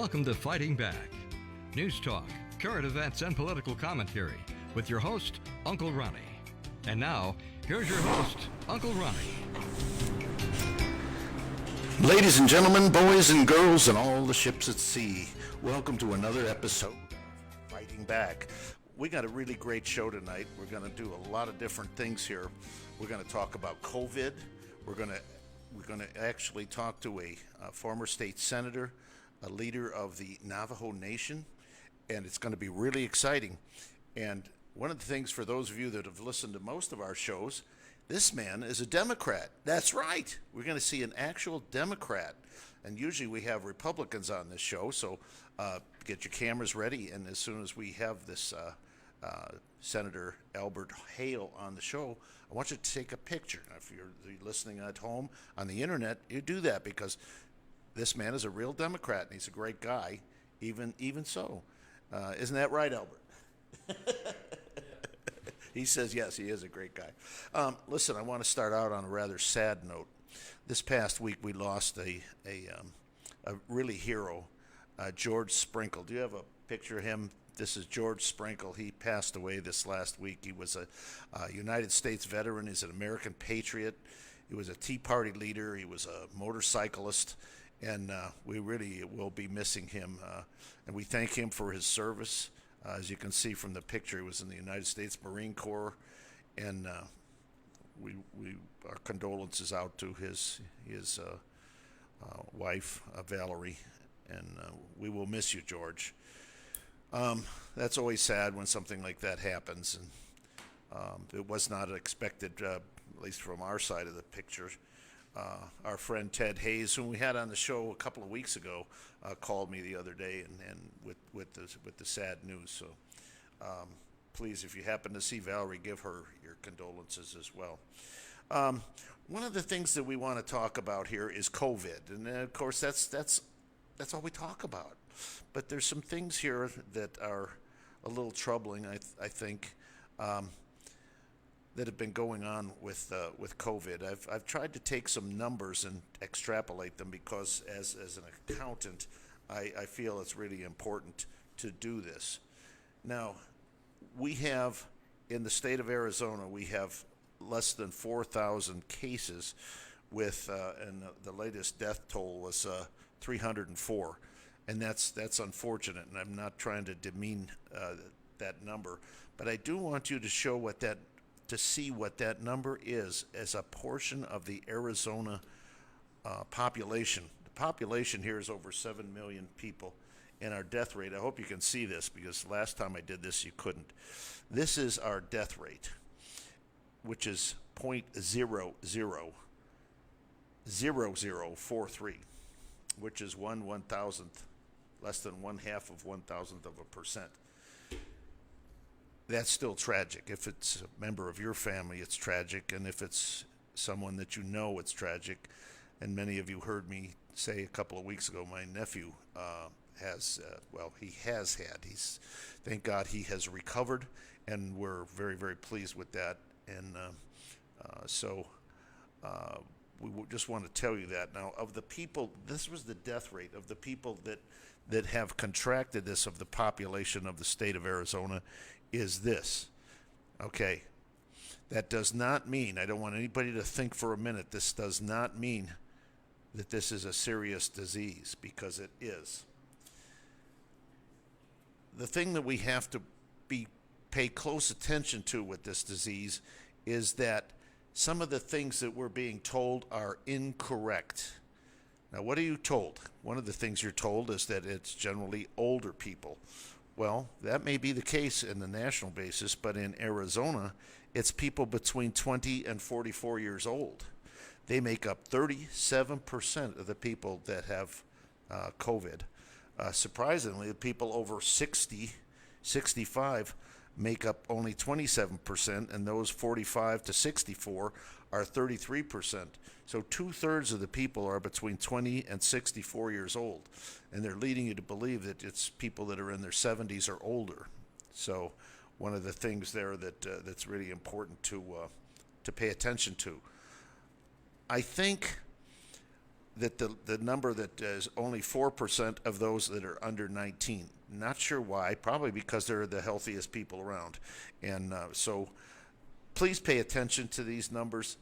Welcome to Fighting Back. News talk, current events, and political commentary with your host, Uncle Ronnie. And now, here's your host, Uncle Ronnie. Ladies and gentlemen, boys and girls, and all the ships at sea, welcome to another episode of Fighting Back. We got a really great show tonight. We're going to do a lot of different things here. We're going to talk about COVID. We're going to actually talk to a former state senator, a leader of the Navajo Nation, and it's going to be really exciting. And one of the things, for those of you that have listened to most of our shows, this man is a Democrat. That's right. We're going to see an actual Democrat. And usually we have Republicans on this show, so get your cameras ready. And as soon as we have this Senator Albert Hale on the show, I want you to take a picture. If you're listening at home on the internet, you do that, because this man is a real Democrat, and he's a great guy, even so. Isn't that right, Albert? He says yes, he is a great guy. Listen, I want to start out on a rather sad note. This past week we lost a really hero, George Sprinkle. Do you have a picture of him? This is George Sprinkle. He passed away this last week. He was a United States veteran. He's an American patriot. He was a Tea Party leader. He was a motorcyclist. And we really will be missing him. And we thank him for his service. As you can see from the picture, he was in the United States Marine Corps. And our condolences out to his wife, Valerie. And we will miss you, George. That's always sad when something like that happens. And it was not expected, at least from our side of the picture. Our friend Ted Hayes, whom we had on the show a couple of weeks ago, called me the other day and with the sad news. So please, if you happen to see Valerie, give her your condolences as well. One of the things that we want to talk about here is COVID, and of course that's all we talk about. But there's some things here that are a little troubling, I think. That have been going on with COVID. I've tried to take some numbers and extrapolate them, because as an accountant, I feel it's really important to do this. Now, we have, in the state of Arizona, we have less than 4,000 cases with, and the latest death toll was 304. And that's unfortunate, and I'm not trying to demean that number, but I do want you to see what that number is as a portion of the Arizona population. The population here is over 7 million people, and our death rate, I hope you can see this, because last time I did this you couldn't. This is our death rate, which is 0.000043, which is 1/1000th, less than 1/2 of 1,000th of a percent. That's still tragic. If it's a member of your family, it's tragic. And if it's someone that you know, it's tragic. And many of you heard me say a couple of weeks ago, my nephew thank God he has recovered, and we're very, very pleased with that. And so we just want to tell you that. Now, of the people, this was the death rate of the people that have contracted this, of the population of the state of Arizona, is this. Okay, that does not mean, I don't want anybody to think for a minute, this does not mean that this is a serious disease, because it is. The thing that we have to pay close attention to with this disease is that some of the things that we're being told are incorrect. Now, what are you told? One of the things you're told is that it's generally older people. Well, that may be the case in the national basis, but in Arizona, it's people between 20 and 44 years old. They make up 37% of the people that have COVID. Surprisingly, the people over 60, 65 make up only 27%, and those 45 to 64 are 33%. So 2/3 of the people are between 20 and 64 years old, and they're leading you to believe that it's people that are in their 70s or older. So one of the things there that's really important to pay attention to. I think that the number that is only 4% of those that are under 19. Not sure why. Probably because they're the healthiest people around. And so please pay attention to these numbers.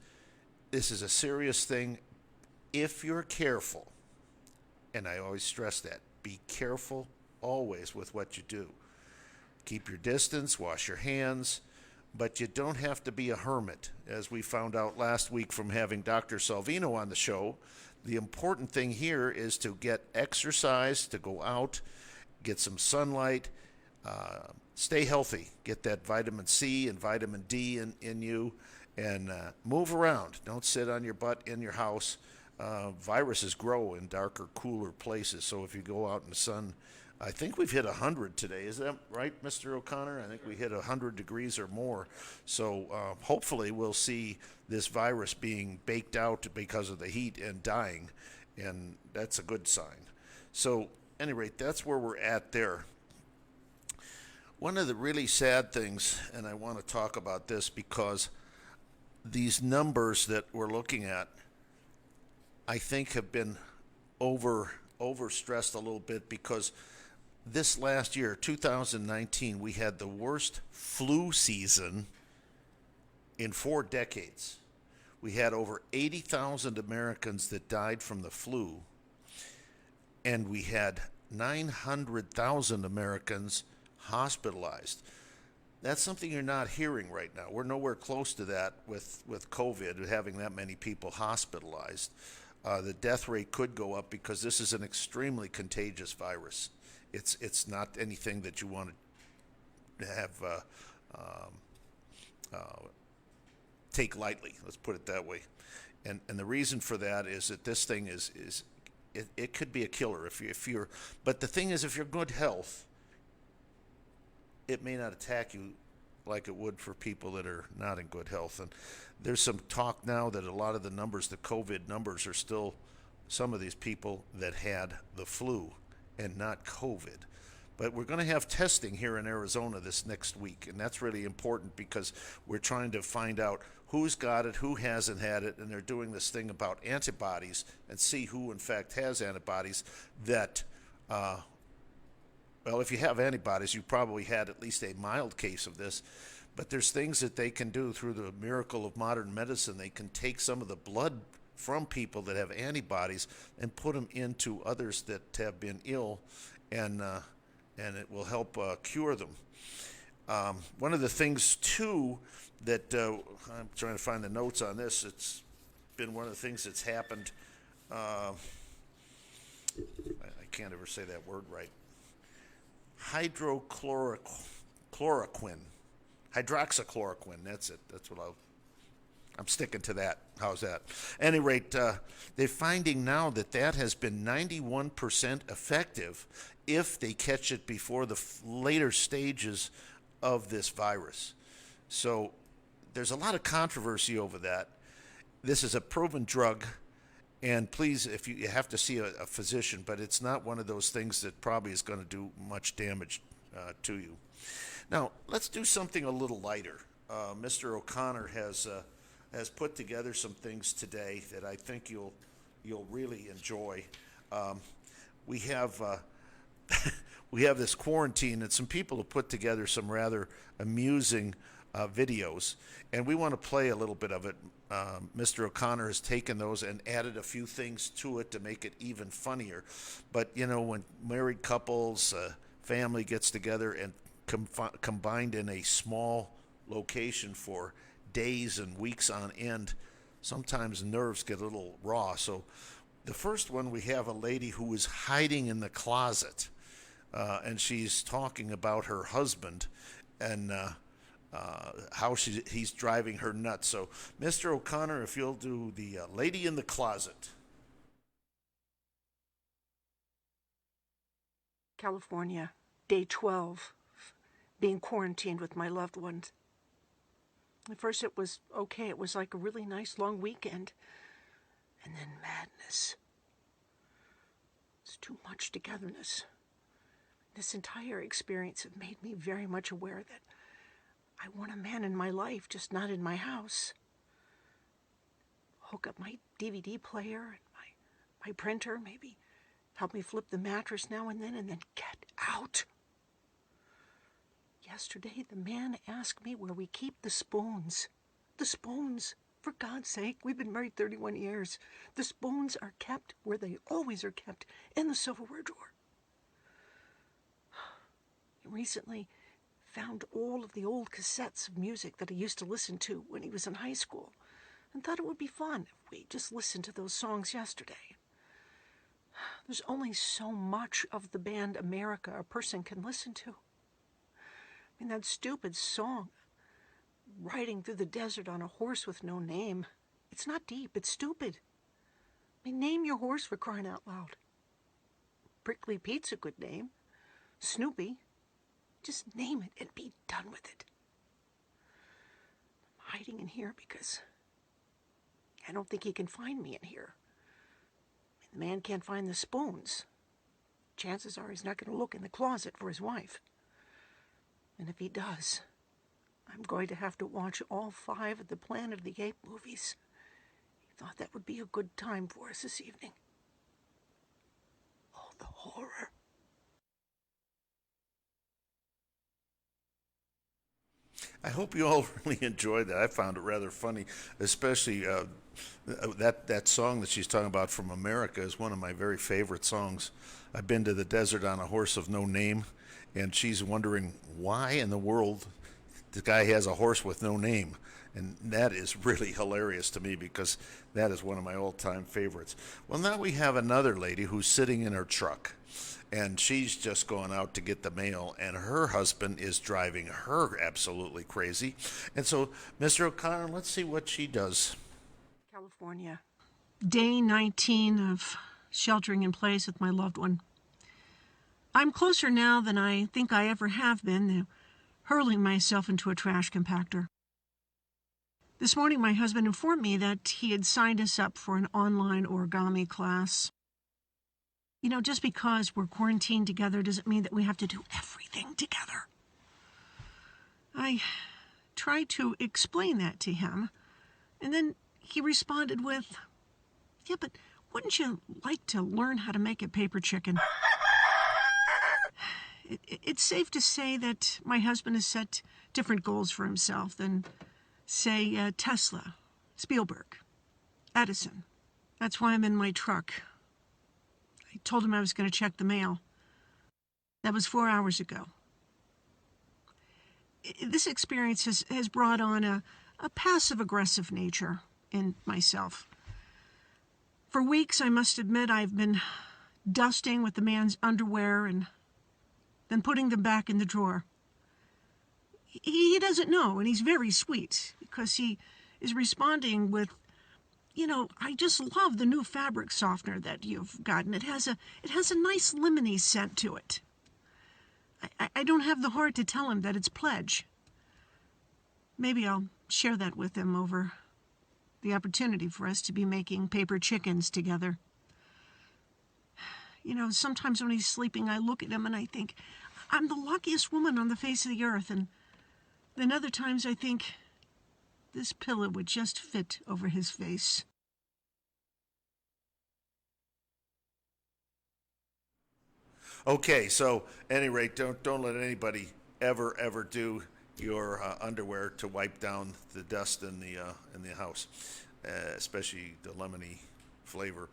This is a serious thing. If you're careful, and I always stress that, be careful always with what you do. Keep your distance, wash your hands, but you don't have to be a hermit. As we found out last week from having Dr. Salvino on the show, the important thing here is to get exercise, to go out, get some sunlight, stay healthy, get that vitamin C and vitamin D in you, and move around. Don't sit on your butt in your house. Viruses grow in darker, cooler places, so if you go out in the sun, I think we've hit 100 today. Is that right, Mr. O'Connor? I think we hit 100 degrees or more. So hopefully we'll see this virus being baked out because of the heat and dying, and that's a good sign. So, at any rate, that's where we're at there. One of the really sad things, and I want to talk about this because these numbers that we're looking at, I think, have been overstressed a little bit because this last year, 2019, we had the worst flu season in 4 decades. We had over 80,000 Americans that died from the flu, and we had 900,000 Americans hospitalized. That's something you're not hearing right now. We're nowhere close to that with COVID, having that many people hospitalized. The death rate could go up because this is an extremely contagious virus. It's not anything that you want to have take lightly. Let's put it that way. And the reason for that is that this thing it could be a killer if you're. But the thing is, if you're good health, it may not attack you like it would for people that are not in good health. And there's some talk now that a lot of the numbers, the COVID numbers, are still some of these people that had the flu and not COVID. But we're going to have testing here in Arizona this next week, and that's really important because we're trying to find out who's got it, who hasn't had it, and they're doing this thing about antibodies and see who in fact has antibodies that well, if you have antibodies, you probably had at least a mild case of this. But there's things that they can do through the miracle of modern medicine. They can take some of the blood from people that have antibodies and put them into others that have been ill, and it will help cure them. One of the things, too, that I'm trying to find the notes on this. It's been one of the things that's happened. I can't ever say that word right. Hydroxychloroquine. That's it. That's what I'm sticking to that. How's that? At any rate, they're finding now that has been 91% effective if they catch it before the later stages of this virus. So there's a lot of controversy over that. This is a proven drug. And please, if you have to see a physician, but it's not one of those things that probably is going to do much damage to you. Now, let's do something a little lighter. Mr. O'Connor has put together some things today that I think you'll really enjoy. We have we have this quarantine, and some people have put together some rather amusing videos, and we want to play a little bit of it. Mr. O'Connor has taken those and added a few things to it to make it even funnier. But, you know, when married couples, family gets together and combined in a small location for days and weeks on end, sometimes nerves get a little raw. So the first one, we have a lady who is hiding in the closet, and she's talking about her husband and how he's driving her nuts. So, Mr. O'Connor, if you'll do the lady in the closet. California, day 12, being quarantined with my loved ones. At first it was okay. It was like a really nice long weekend. And then madness. It's too much togetherness. This entire experience has made me very much aware that I want a man in my life, just not in my house. Hook up my DVD player and my my printer, maybe help me flip the mattress now and then get out. Yesterday, the man asked me where we keep the spoons. The spoons. For God's sake, we've been married 31 years. The spoons are kept where they always are kept, in the silverware drawer. He recently found all of the old cassettes of music that he used to listen to when he was in high school and thought it would be fun if we just listened to those songs yesterday. There's only so much of the band America a person can listen to. I mean, that stupid song, riding through the desert on a horse with no name. It's not deep, it's stupid. I mean, name your horse, for crying out loud. Prickly Pete's a good name. Snoopy. Just name it and be done with it. I'm hiding in here because I don't think he can find me in here. I mean, the man can't find the spoons. Chances are he's not going to look in the closet for his wife. And if he does, I'm going to have to watch all 5 of the Planet of the Apes movies. He thought that would be a good time for us this evening. Oh, the horror. I hope you all really enjoyed that. I found it rather funny, especially that song that she's talking about from America is one of my very favorite songs. I've been to the desert on a horse of no name, and she's wondering why in the world the guy has a horse with no name. And that is really hilarious to me because that is one of my all-time favorites. Well, now we have another lady who's sitting in her truck, and she's just going out to get the mail, and her husband is driving her absolutely crazy. And so, Mr. O'Connor, let's see what she does. California. Day 19 of sheltering in place with my loved one. I'm closer now than I think I ever have been to hurling myself into a trash compactor. This morning, my husband informed me that he had signed us up for an online origami class. You know, just because we're quarantined together doesn't mean that we have to do everything together. I tried to explain that to him, and then he responded with, "Yeah, but wouldn't you like to learn how to make a paper chicken?" It's safe to say that my husband has set different goals for himself than, say, Tesla, Spielberg, Edison. That's why I'm in my truck. I told him I was going to check the mail. That was 4 hours ago. This experience has brought on a passive-aggressive nature in myself. For weeks, I must admit, I've been dusting with the man's underwear and then putting them back in the drawer. He doesn't know, and he's very sweet, because he is responding with, "You know, I just love the new fabric softener that you've gotten. It has a nice lemony scent to it." I don't have the heart to tell him that it's pledge. Maybe I'll share that with him over the opportunity for us to be making paper chickens together. You know, sometimes when he's sleeping, I look at him and I think, I'm the luckiest woman on the face of the earth. And then other times I think, this pillow would just fit over his face. Okay, so at any rate, don't let anybody ever do your underwear to wipe down the dust in the house, especially the lemony flavor.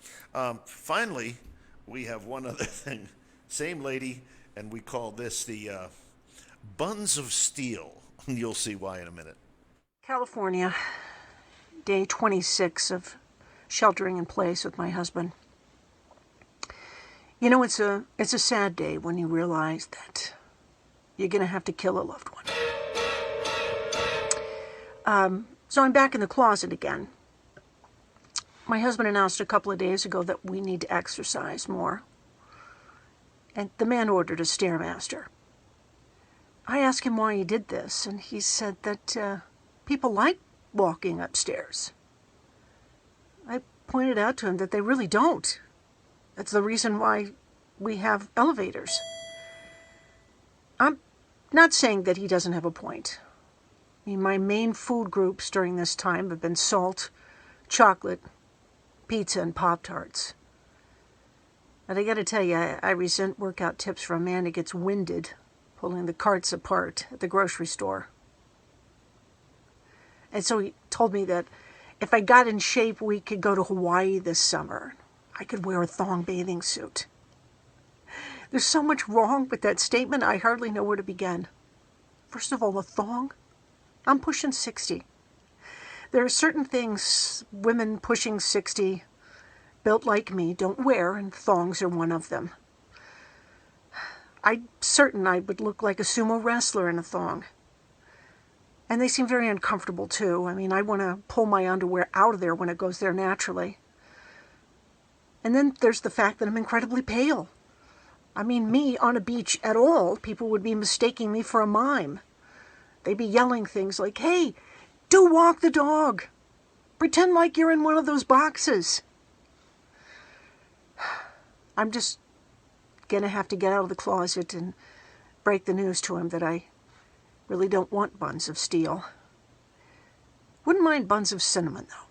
Finally, we have one other thing. Same lady, and we call this the buns of steel. You'll see why in a minute. California, day 26 of sheltering in place with my husband. You know, it's a sad day when you realize that you're going to have to kill a loved one. So I'm back in the closet again. My husband announced a couple of days ago that we need to exercise more. And the man ordered a Stairmaster. I asked him why he did this, and he said that people like walking upstairs. I pointed out to him that they really don't. That's the reason why we have elevators. I'm not saying that he doesn't have a point. I mean, my main food groups during this time have been salt, chocolate, pizza, and Pop-Tarts. But I got to tell you, I resent workout tips from a man who gets winded pulling the carts apart at the grocery store. And so he told me that if I got in shape, we could go to Hawaii this summer. I could wear a thong bathing suit. There's so much wrong with that statement, I hardly know where to begin. First of all, a thong? I'm pushing 60. There are certain things women pushing 60, built like me, don't wear, and thongs are one of them. I'm certain I would look like a sumo wrestler in a thong. And they seem very uncomfortable, too. I mean, I want to pull my underwear out of there when it goes there naturally. And then there's the fact that I'm incredibly pale. I mean, me on a beach at all, people would be mistaking me for a mime. They'd be yelling things like, "Hey, do walk the dog. Pretend like you're in one of those boxes." I'm just going to have to get out of the closet and break the news to him that I really don't want buns of steel. Wouldn't mind buns of cinnamon, though.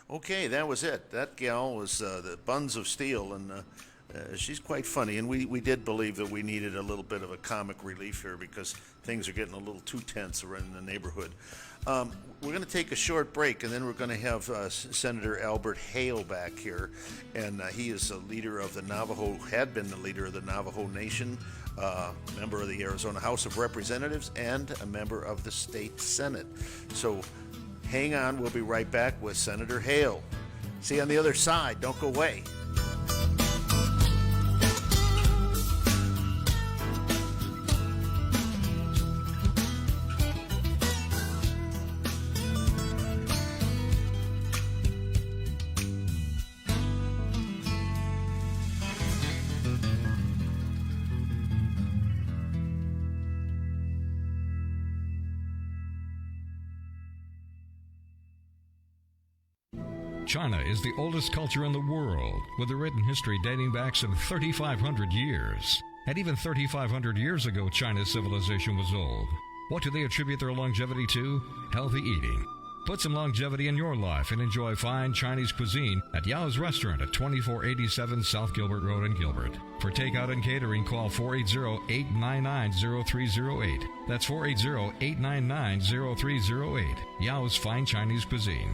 Okay, that was it. That gal was the Buns of Steel, and she's quite funny. And we did believe that we needed a little bit of a comic relief here because things are getting a little too tense around the neighborhood. We're going to take a short break, and then we're going to have Senator Albert Hale back here. And he is a leader of the Navajo, had been the leader of the Navajo Nation, member of the Arizona House of Representatives, and a member of the state Senate. So hang on, we'll be right back with Senator Hale. See you on the other side. Don't go away. China is the oldest culture in the world, with a written history dating back some 3,500 years. And even 3,500 years ago, China's civilization was old. What do they attribute their longevity to? Healthy eating. Put some longevity in your life and enjoy fine Chinese cuisine at Yao's Restaurant at 2487 South Gilbert Road in Gilbert. For takeout and catering, call 480-899-0308. That's 480-899-0308. Yao's Fine Chinese Cuisine.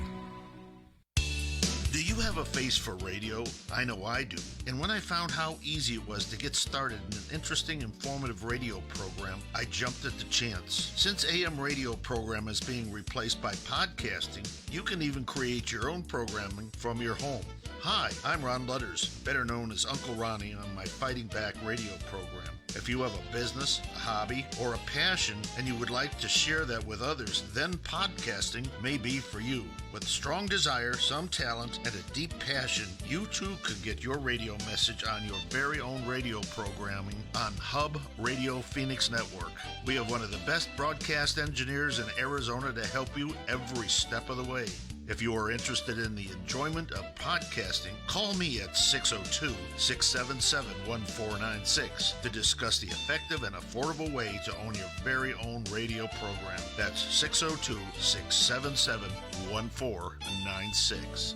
Do you have a face for radio? I know I do. And when I found how easy it was to get started in an interesting, informative radio program, I jumped at the chance. Since AM radio program is being replaced by podcasting, you can even create your own programming from your home. Hi, I'm Ron Lutters, better known as Uncle Ronnie on my Fighting Back radio program. If you have a business, a hobby, or a passion and you would like to share that with others, then podcasting may be for you. With strong desire, some talent, and a deep passion, you too could get your radio message on your very own radio programming on Hub Radio Phoenix Network. We have one of the best broadcast engineers in Arizona to help you every step of the way. If you are interested in the enjoyment of podcasting, call me at 602-677-1496 to discuss the effective and affordable way to own your very own radio program. That's 602-677-1496.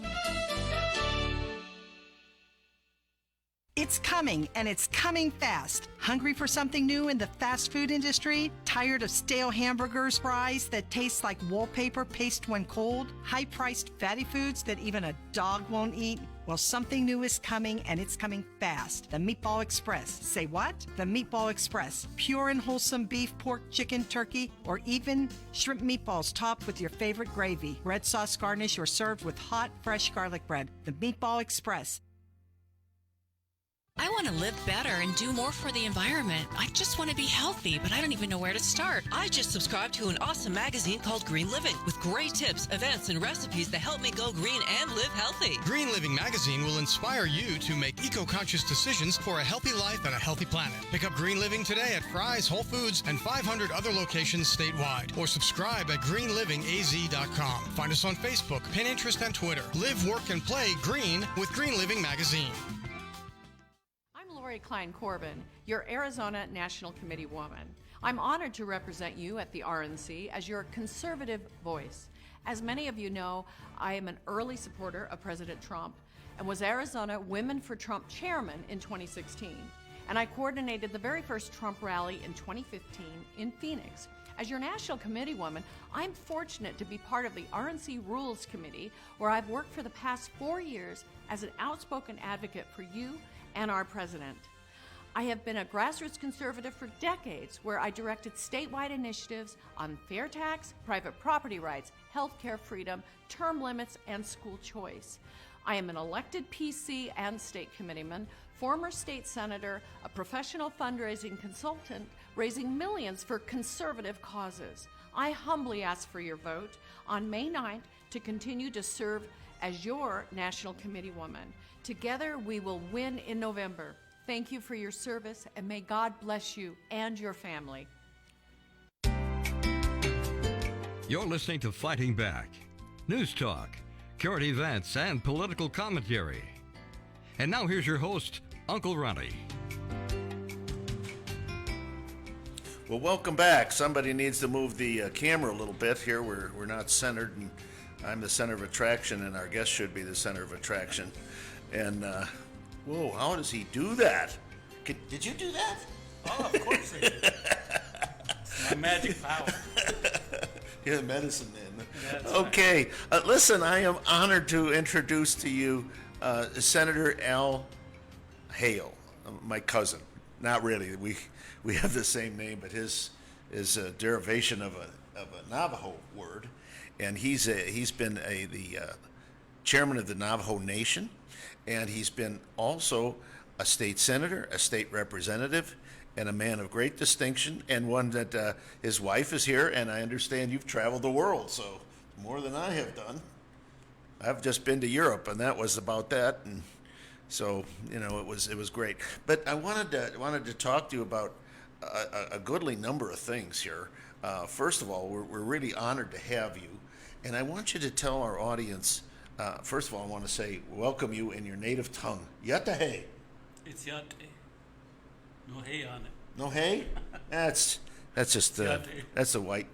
It's coming, and it's coming fast. Hungry for something new in the fast food industry? Tired of stale hamburgers, fries that taste like wallpaper paste when cold? High-priced fatty foods that even a dog won't eat? Well, something new is coming, and it's coming fast. The Meatball Express. Say what? The Meatball Express. Pure and wholesome beef, pork, chicken, turkey, or even shrimp meatballs topped with your favorite gravy. Red sauce garnish or served with hot, fresh garlic bread. The Meatball Express. I want to live better and do more for the environment. I just want to be healthy, but I don't even know where to start. I just subscribed to an awesome magazine called Green Living with great tips, events, and recipes that help me go green and live healthy. Green Living magazine will inspire you to make eco-conscious decisions for a healthy life and a healthy planet. Pick up Green Living today at Fry's, Whole Foods, and 500 other locations statewide. Or subscribe at greenlivingaz.com. Find us on Facebook, Pinterest, and Twitter. Live, work, and play green with Green Living magazine. Lori Klein Corbin, your Arizona National Committee woman. I'm honored to represent you at the RNC as your conservative voice. As many of you know, I am an early supporter of President Trump and was Arizona Women for Trump chairman in 2016. And I coordinated the very first Trump rally in 2015 in Phoenix. As your national committee woman, I'm fortunate to be part of the RNC Rules Committee, where I've worked for the past 4 years as an outspoken advocate for you and our president. I have been a grassroots conservative for decades, where I directed statewide initiatives on fair tax, private property rights, healthcare freedom, term limits, and school choice. I am an elected PC and state committeeman, former state senator, a professional fundraising consultant, raising millions for conservative causes. I humbly ask for your vote on May 9th to continue to serve as your national committee woman. Together, we will win in November. Thank you for your service, and may God bless you and your family. You're listening to Fighting Back. News talk, current events, and political commentary. And now here's your host, Uncle Ronnie. Well, welcome back. Somebody needs to move the camera a little bit here. We're not centered, and I'm the center of attraction, and our guest should be the center of attraction. And, whoa, how does he do that? Did you do that? Oh, of course I did. It's my magic power. You're the medicine man. That's okay. Listen, I am honored to introduce to you Senator Hale, my cousin. Not really. We have the same name, but his is a derivation of a Navajo word, and he's been the chairman of the Navajo Nation, and he's been also a state senator, a state representative, and a man of great distinction, and one that his wife is here, and I understand you've traveled the world, so more than I have done. I've just been to Europe, and that was about that, and so it was great. But I wanted to talk to you about a goodly number of things here. First of all, we're really honored to have you, and I want you to tell our audience. First of all, I want to say welcome you in your native tongue. Yatahe. It's Yate. No hay on it. No hay? That's just Yate. that's the white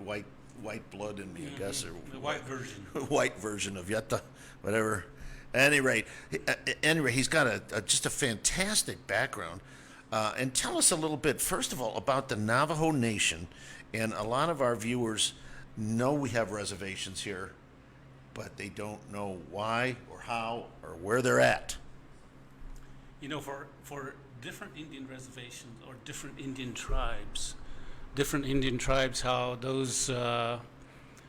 blood in me, I guess, or The white version. white version of Yata, whatever. At any rate, he's got just a fantastic background. And tell us a little bit, first of all, about the Navajo Nation. And a lot of our viewers know we have reservations here, but they don't know why or how or where they're at. For different Indian reservations or different Indian tribes, how those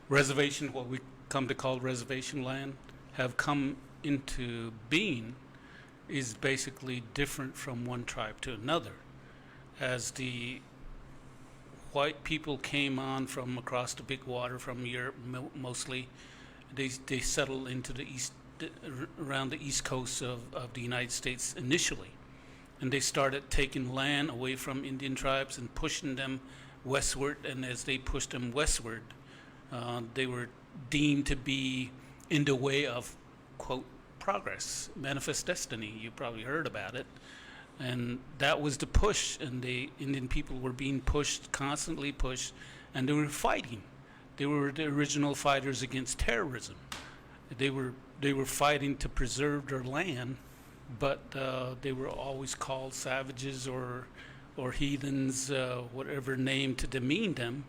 reservations, what we come to call reservation land, have come into being is basically different from one tribe to another. As the white people came on from across the big water from Europe mostly, they settled into the east, around the east coast of the United States initially. And they started taking land away from Indian tribes and pushing them westward, and as they pushed them westward, they were deemed to be in the way of, quote, progress, manifest destiny. You probably heard about it. And that was the push, and the Indian people were being pushed, constantly pushed, and they were fighting. They were the original fighters against terrorism. They were fighting to preserve their land, but they were always called savages or heathens, whatever name to demean them.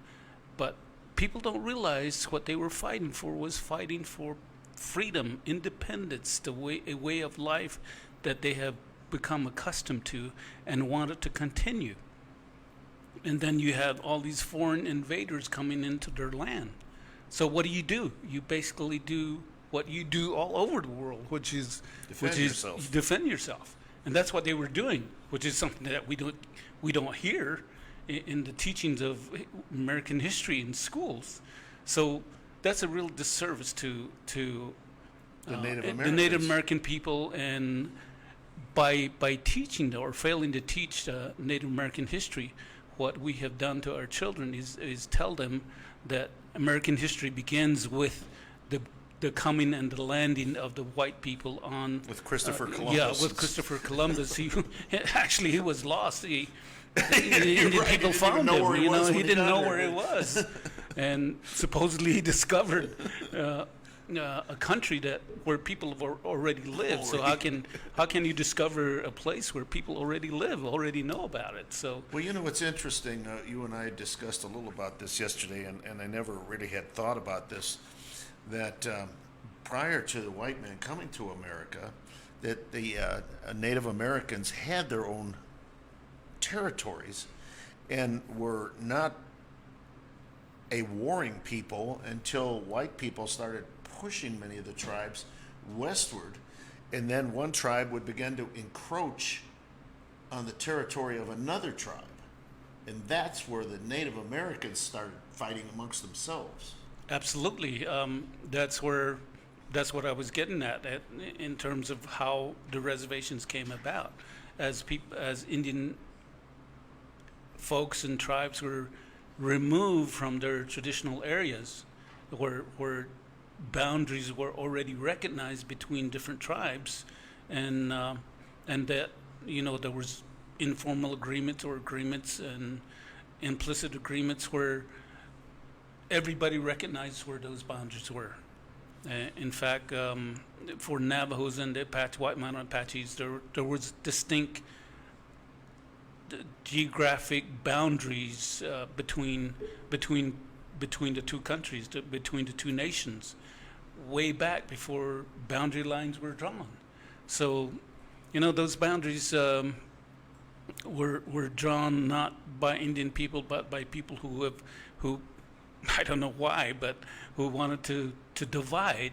But people don't realize what they were fighting for was fighting for freedom, independence, a way of life that they have become accustomed to and wanted to continue. And then you have all these foreign invaders coming into their land. So what do? You basically do what you do all over the world, which is defend yourself. And that's what they were doing, which is something that we don't hear in the teachings of American history in schools. So that's a real disservice to the Native American people, and by teaching or failing to teach Native American history, what we have done to our children is tell them that American history begins with the coming and the landing of the white people on with Christopher Columbus. Yeah, with Christopher Columbus. He was lost. The Indian people found him. He didn't know where he was. and supposedly he discovered a country where people have already lived. So how can you discover a place where people already live, already know about it? So well, you know, it's interesting. You and I discussed a little about this yesterday, and I never really had thought about this. That prior to the white man coming to America, that the Native Americans had their own territories and were not a warring people until white people started pushing many of the tribes westward, and then one tribe would begin to encroach on the territory of another tribe, and that's where the Native Americans started fighting amongst themselves. absolutely, that's what I was getting at in terms of how the reservations came about, as Indian folks and tribes were removed from their traditional areas, where boundaries were already recognized between different tribes, and that there was informal agreements or agreements and implicit agreements where everybody recognized where those boundaries were. In fact, for Navajos and the White Mountain Apaches, there was distinct geographic boundaries between the two countries, between the two nations, way back before boundary lines were drawn. So, those boundaries were drawn not by Indian people, but by people who I don't know why, but who wanted to divide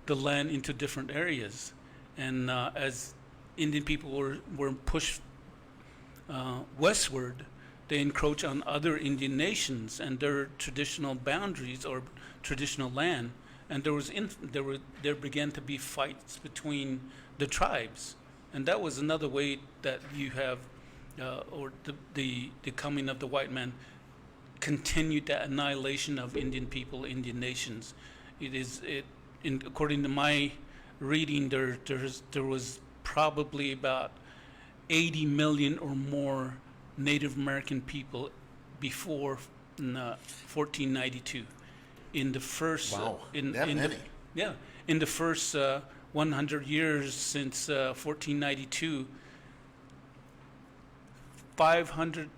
the land into different areas. And as Indian people were pushed westward, they encroach on other Indian nations and their traditional boundaries or traditional land, and there began to be fights between the tribes, and that was another way that you have, or the coming of the white man continued that annihilation of Indian people, Indian nations. According to my reading, there was probably about 80 million or more Native American people before 1492. In the first, Wow, in many. In the first 100 years since 1492, 500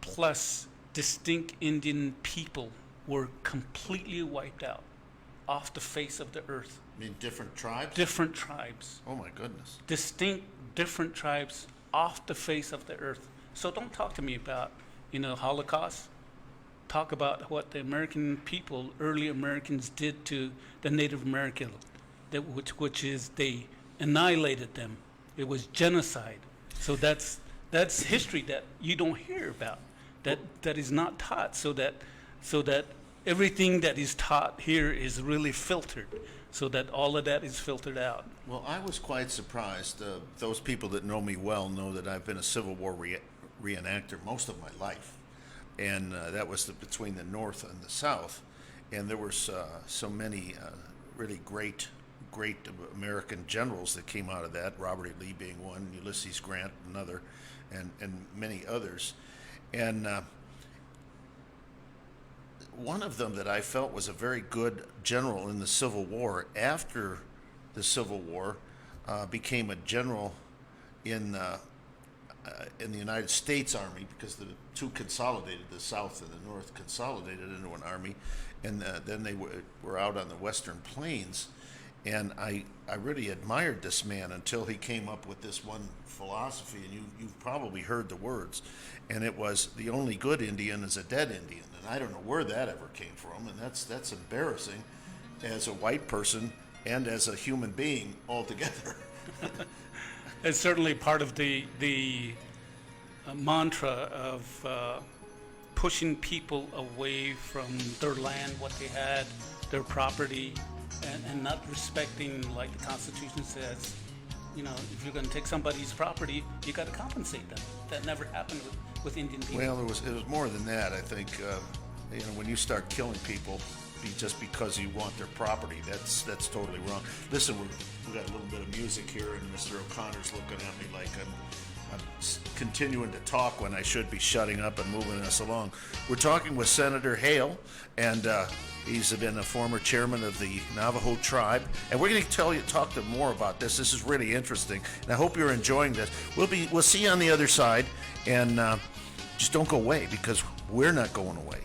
plus distinct Indian people were completely wiped out off the face of the earth. I mean, different tribes? Different tribes. Oh, my goodness. Distinct, different tribes off the face of the earth. So don't talk to me about, Holocaust. Talk about what the American people, early Americans, did to the Native American, which is they annihilated them. It was genocide. So that's history that you don't hear about. That is not taught. So that everything that is taught here is really filtered, so that all of that is filtered out. Well, I was quite surprised. Those people that know me well know that I've been a Civil War reenactor most of my life, and that was between the North and the South, and there were so many really great American generals that came out of that, Robert E. Lee being one, Ulysses Grant another, and many others. And one of them that I felt was a very good general in the Civil War, after the Civil War, became a general in the United States Army, because the two consolidated, the South and the North consolidated into an army, and then they were out on the Western Plains. And I really admired this man until he came up with this one philosophy, and you've probably heard the words, and it was, the only good Indian is a dead Indian. And I don't know where that ever came from, and that's embarrassing as a white person and as a human being altogether. It's certainly part of the mantra of pushing people away from their land, what they had, their property, and not respecting, like the Constitution says, if you're going to take somebody's property, you got to compensate them. That never happened with Indian people. Well, it was more than that. I think when you start killing people just because you want their property, that's totally wrong. Listen, we got a little bit of music here, and Mr. O'Connor's looking at me like continuing to talk when I should be shutting up and moving us along. We're talking with Senator Hale, and he's been a former chairman of the Navajo tribe, and we're going to talk to more about this. This is really interesting, and I hope you're enjoying this. We'll see you on the other side, and just don't go away, because we're not going away.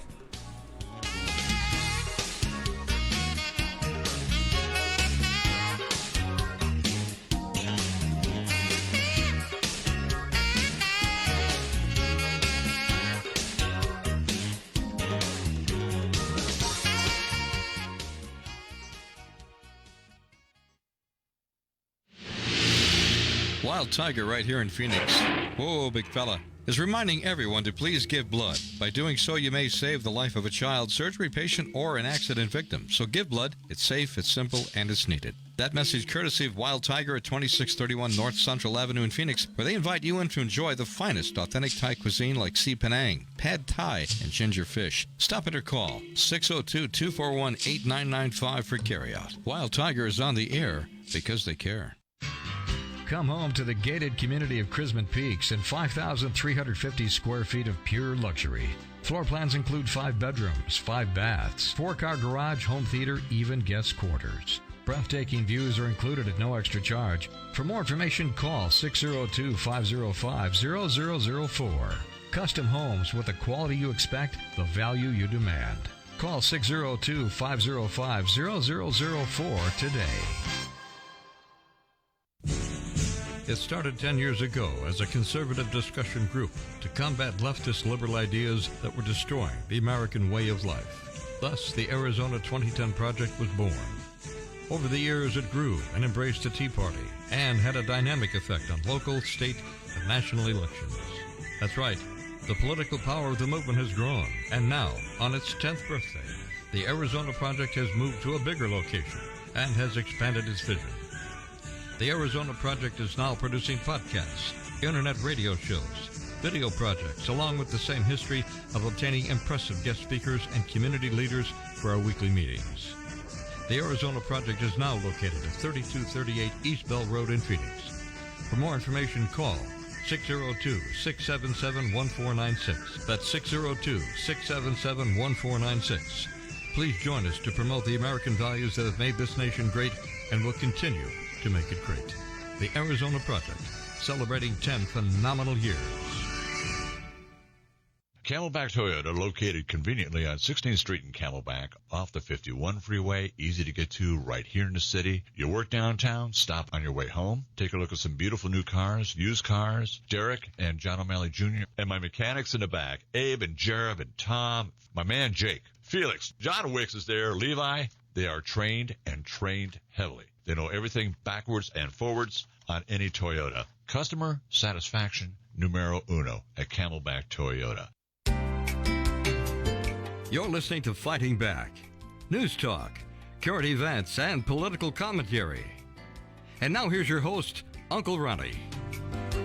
Wild Tiger right here in Phoenix, whoa, big fella, is reminding everyone to please give blood. By doing so, you may save the life of a child, surgery patient, or an accident victim. So give blood. It's safe, it's simple, and it's needed. That message courtesy of Wild Tiger at 2631 North Central Avenue in Phoenix, where they invite you in to enjoy the finest authentic Thai cuisine like Si Penang, Pad Thai, and ginger fish. Stop it or call 602-241-8995 for carryout. Wild Tiger is on the air because they care. Come home to the gated community of Chrisman Peaks and 5,350 square feet of pure luxury. Floor plans include 5 bedrooms, 5 baths, 4-car garage, home theater, even guest quarters. Breathtaking views are included at no extra charge. For more information, call 602-505-0004. Custom homes with the quality you expect, the value you demand. Call 602-505-0004 today. It started 10 years ago as a conservative discussion group to combat leftist liberal ideas that were destroying the American way of life. Thus, the Arizona 2010 Project was born. Over the years, it grew and embraced the Tea Party and had a dynamic effect on local, state, and national elections. That's right, the political power of the movement has grown, and now, on its 10th birthday, the Arizona Project has moved to a bigger location and has expanded its vision. The Arizona Project is now producing podcasts, internet radio shows, video projects, along with the same history of obtaining impressive guest speakers and community leaders for our weekly meetings. The Arizona Project is now located at 3238 East Bell Road in Phoenix. For more information, call 602-677-1496. That's 602-677-1496. Please join us to promote the American values that have made this nation great and will continue to make it great. The Arizona Project, celebrating 10 phenomenal years. Camelback Toyota, located conveniently on 16th Street in Camelback, off the 51 freeway, easy to get to right here in the city. You work downtown, stop on your way home, take a look at some beautiful new cars, used cars. Derek and John O'Malley Jr. and my mechanics in the back, Abe and Jereb and Tom, my man Jake, Felix, John Wicks is there, Levi. They are trained and trained heavily. They know everything backwards and forwards on any Toyota. Customer satisfaction, numero uno at Camelback Toyota. You're listening to Fighting Back. News talk, current events, and political commentary. And now here's your host, Uncle Ronnie.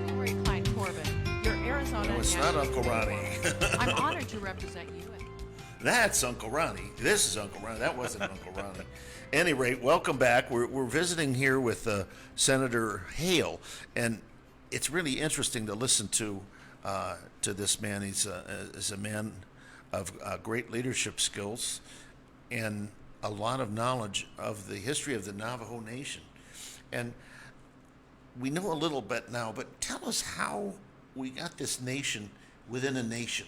Corey Klein Corbin, your Arizona. No, it's not Uncle Ronnie. I'm honored to represent you. That's Uncle Ronnie. This is Uncle Ronnie. That wasn't Uncle Ronnie. Any rate, welcome back. We're visiting here with Senator Hale, and it's really interesting to listen to this man. He's a man of great leadership skills and a lot of knowledge of the history of the Navajo Nation. And we know a little bit now, but tell us how we got this nation within a nation.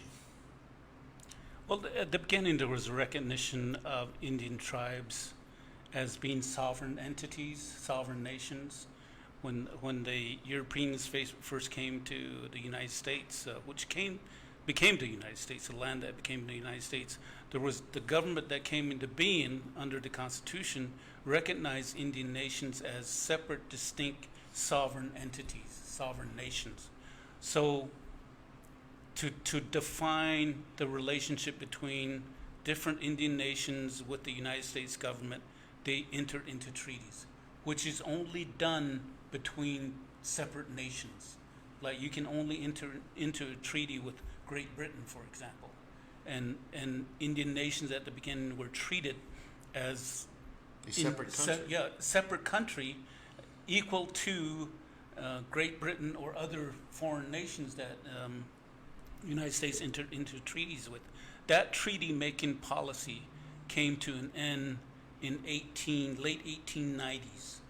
Well, at the beginning, there was a recognition of Indian tribes as being sovereign entities, sovereign nations. When the Europeans first came to the United States, which became the United States, the land that became the United States, there was the government that came into being under the Constitution recognized Indian nations as separate, distinct, sovereign entities, sovereign nations. So to define the relationship between different Indian nations with the United States government, they entered into treaties, which is only done between separate nations. Like you can only enter into a treaty with Great Britain, for example. And Indian nations at the beginning were treated as a separate country. Separate country, equal to Great Britain or other foreign nations that the United States entered into treaties with. That treaty-making policy came to an end in late 1890s.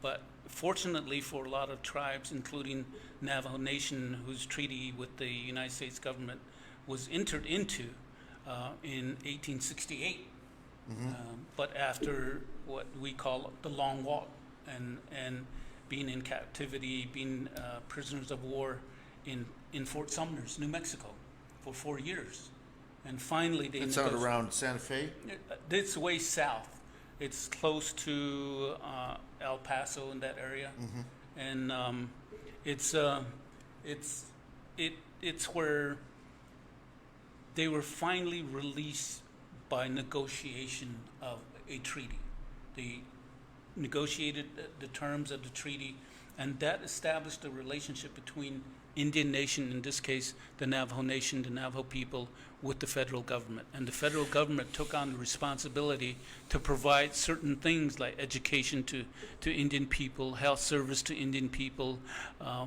But fortunately for a lot of tribes, including Navajo Nation, whose treaty with the United States government was entered into in 1868, but after what we call the Long Walk, and being in captivity, being prisoners of war in Fort Sumner, New Mexico, for 4 years. And finally they It's out around Santa Fe? It's way south. It's close to El Paso in that area, and it's where they were finally released by negotiation of a treaty. They negotiated the terms of the treaty, and that established a relationship between Indian Nation, in this case the Navajo Nation, the Navajo people, with the federal government. And the federal government took on the responsibility to provide certain things like education to Indian people, health service to Indian people,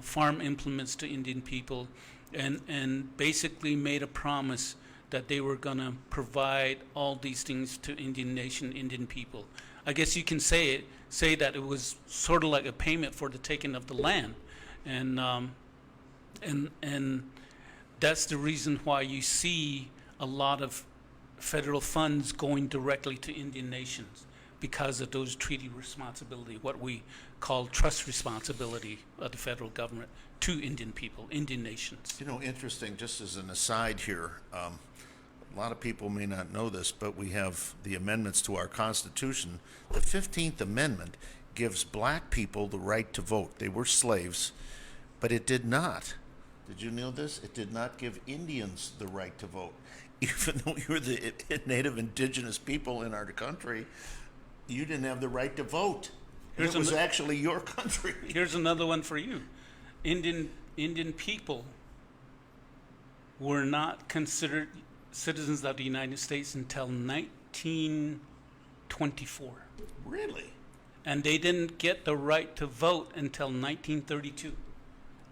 farm implements to Indian people, and basically made a promise that they were going to provide all these things to Indian Nation, Indian people. I guess you can say that it was sort of like a payment for the taking of the land, and that's the reason why you see a lot of federal funds going directly to Indian nations, because of those treaty responsibility, what we call trust responsibility of the federal government to Indian people, Indian nations. You know, interesting, just as an aside here, a lot of people may not know this, but we have the amendments to our Constitution. The 15th Amendment gives black people the right to vote. They were slaves, but it did not. Did you know this? It did not give Indians the right to vote. Even though you're the native indigenous people in our country, you didn't have the right to vote. It was actually your country. Here's another one for you. Indian people were not considered citizens of the United States until 1924. Really? And they didn't get the right to vote until 1932.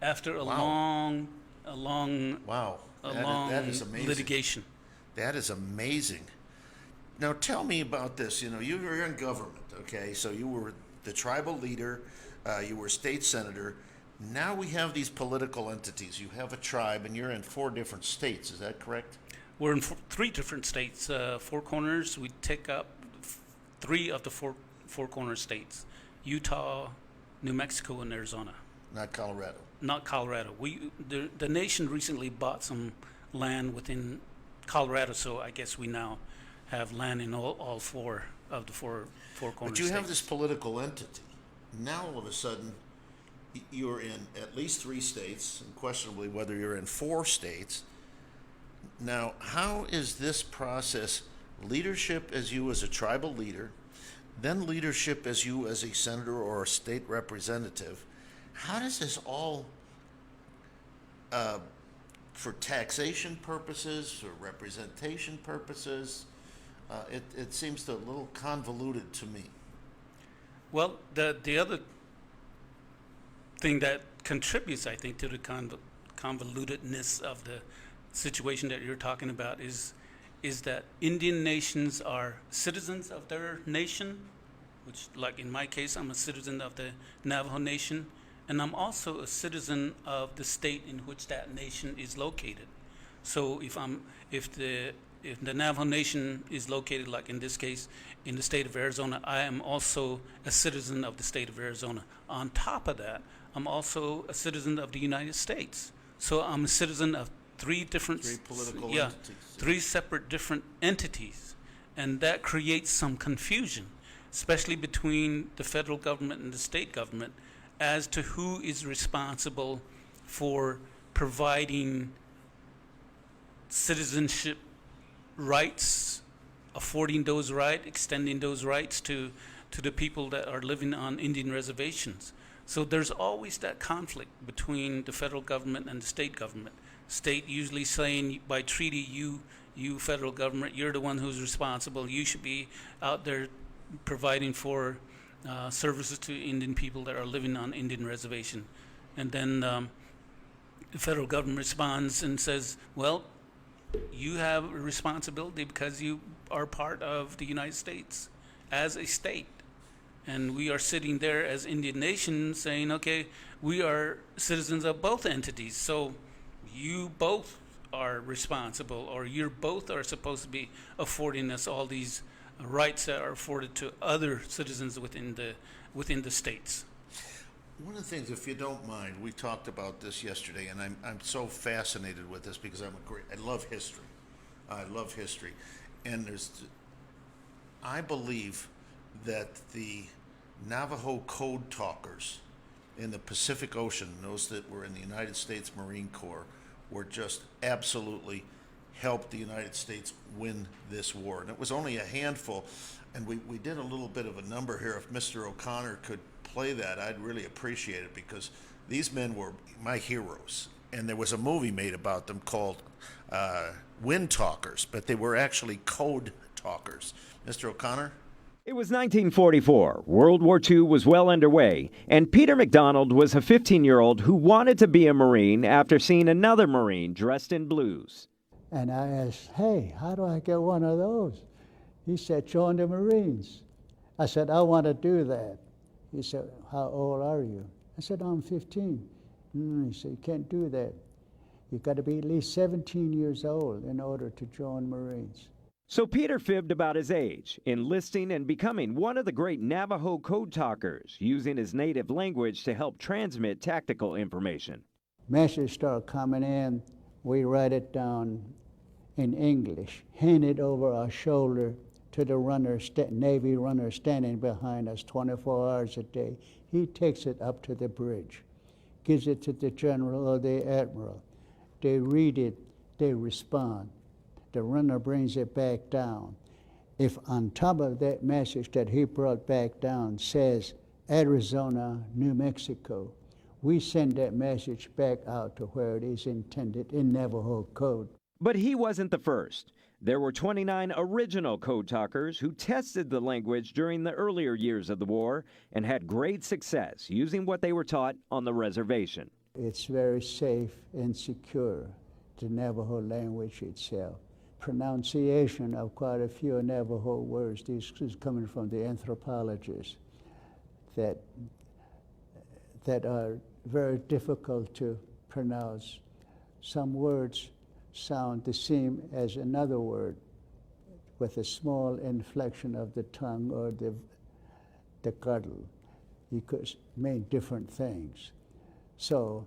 After a long That is amazing. litigation. That is amazing. Now tell me about this. You know, you were in government, okay? So you were the tribal leader, you were state senator. Now we have these political entities. You have a tribe, and you're in 4 different states. Is that correct? We're in 3 different states. Four Corners, we take up 3 of the four corner states: Utah, New Mexico, and Arizona. Not Colorado. Not Colorado. The nation recently bought some land within Colorado, so I guess we now have land in all 4 of the four corner But you states. have this political entity. Now all of a sudden, you're in at least 3 states, and questionably whether you're in 4 states. Now, how is this process, leadership as you as a tribal leader, then leadership as you as a senator or a state representative, how does this all, for taxation purposes, for representation purposes, it seems a little convoluted to me. Well, the other thing that contributes, I think, to the convolutedness of the situation that you're talking about is that Indian nations are citizens of their nation, which, like in my case, I'm a citizen of the Navajo Nation, and I'm also a citizen of the state in which that nation is located. So if the Navajo Nation is located, like in this case, in the state of Arizona, I am also a citizen of the state of Arizona. On top of that, I'm also a citizen of the United States. So I'm a citizen of 3 different... 3 political entities. 3 separate different entities. And that creates some confusion, especially between the federal government and the state government, as to who is responsible for providing citizenship rights, affording those rights, extending those rights to the people that are living on Indian reservations. So there's always that conflict between the federal government and the state government. State usually saying by treaty, you federal government, you're the one who's responsible. You should be out there providing for services to Indian people that are living on Indian reservation. And then the federal government responds and says, well, you have a responsibility because you are part of the United States as a state. And we are sitting there as Indian nation saying, okay, we are citizens of both entities, so you both are responsible, or you both are supposed to be affording us all these rights that are afforded to other citizens within the states. One of the things, if you don't mind, we talked about this yesterday, and I'm so fascinated with this because I love history. I love history, and I believe that the Navajo code talkers in the Pacific Ocean, those that were in the United States Marine Corps, were just absolutely helped the United States win this war. And it was only a handful, and we did a little bit of a number here. If Mr. O'Connor could play that, I'd really appreciate it, because these men were my heroes. And there was a movie made about them called Wind Talkers, but they were actually code talkers. Mr. O'Connor? It was 1944. World War II was well underway, and Peter McDonald was a 15-year-old who wanted to be a Marine after seeing another Marine dressed in blues. And I asked, hey, how do I get one of those? He said, join the Marines. I said, I want to do that. He said, how old are you? I said, I'm 15. He said, you can't do that. You've got to be at least 17 years old in order to join Marines. So Peter fibbed about his age, enlisting and becoming one of the great Navajo code talkers, using his native language to help transmit tactical information. Messages start coming in, we write it down in English, hand it over our shoulder to the runner, Navy runner standing behind us 24 hours a day. He takes it up to the bridge, gives it to the general or the admiral. They read it, they respond. The runner brings it back down. If on top of that message that he brought back down says Arizona, New Mexico, we send that message back out to where it is intended in Navajo code. But he wasn't the first. There were 29 original code talkers who tested the language during the earlier years of the war and had great success using what they were taught on the reservation. It's very safe and secure, the Navajo language itself. Pronunciation of quite a few Navajo words, this is coming from the anthropologists, that are very difficult to pronounce. Some words sound the same as another word with a small inflection of the tongue or the girdle. You could mean different things. So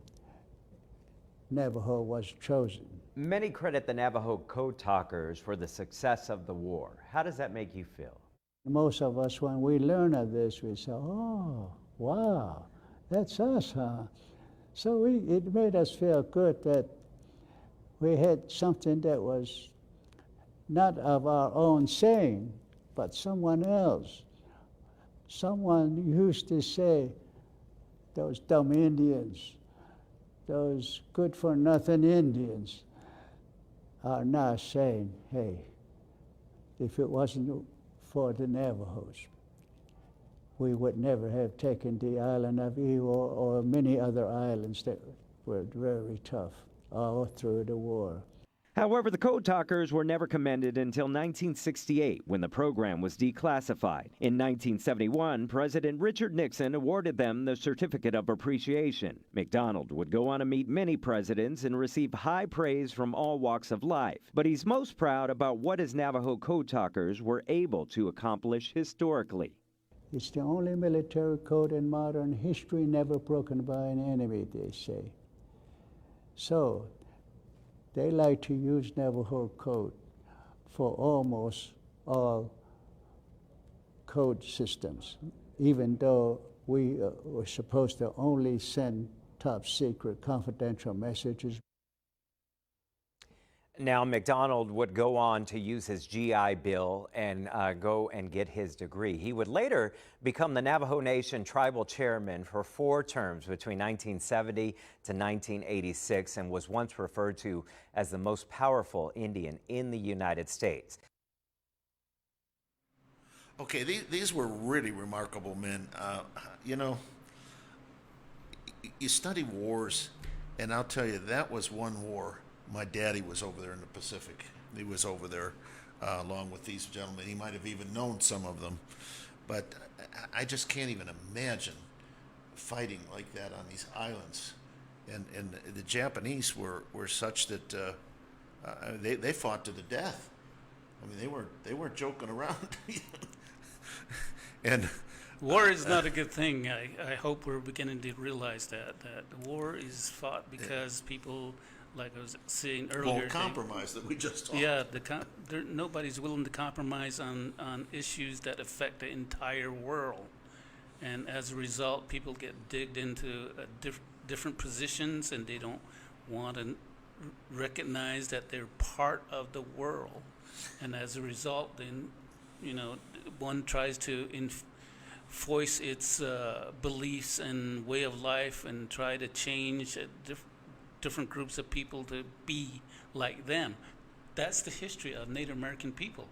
Navajo was chosen. Many credit the Navajo code talkers for the success of the war. How does that make you feel? Most of us, when we learn of this, we say, oh, wow, that's us, huh? So it made us feel good that we had something that was not of our own saying, but someone else. Someone used to say, those dumb Indians, those good-for-nothing Indians, are now saying, hey, if it wasn't for the Navajos, we would never have taken the island of Ewo or many other islands that were very tough all through the war. However, the code talkers were never commended until 1968, when the program was declassified. In 1971, President Richard Nixon awarded them the Certificate of Appreciation. McDonald would go on to meet many presidents and receive high praise from all walks of life. But he's most proud about what his Navajo code talkers were able to accomplish historically. It's the only military code in modern history never broken by an enemy, they say. So, they like to use Navajo code for almost all code systems, even though we were supposed to only send top secret confidential messages. Now, McDonald would go on to use his GI Bill and go and get his degree. He would later become the Navajo Nation tribal chairman for 4 terms between 1970 to 1986 and was once referred to as the most powerful Indian in the United States. Okay, these were really remarkable men. You know, you study wars, and I'll tell you, that was one war. My daddy was over there in the Pacific. He was over there along with these gentlemen. He might have even known some of them. But I just can't even imagine fighting like that on these islands. And the Japanese were such that they fought to the death. I mean, they weren't joking around. And war is not a good thing. I hope we're beginning to realize that war is fought because people, like I was saying earlier, won't compromise that we just talked. Yeah, nobody's willing to compromise on issues that affect the entire world, and as a result, people get digged into different positions, and they don't want to recognize that they're part of the world, and as a result, then one tries to voice its beliefs and way of life and try to change different groups of people to be like them. That's the history of Native American people.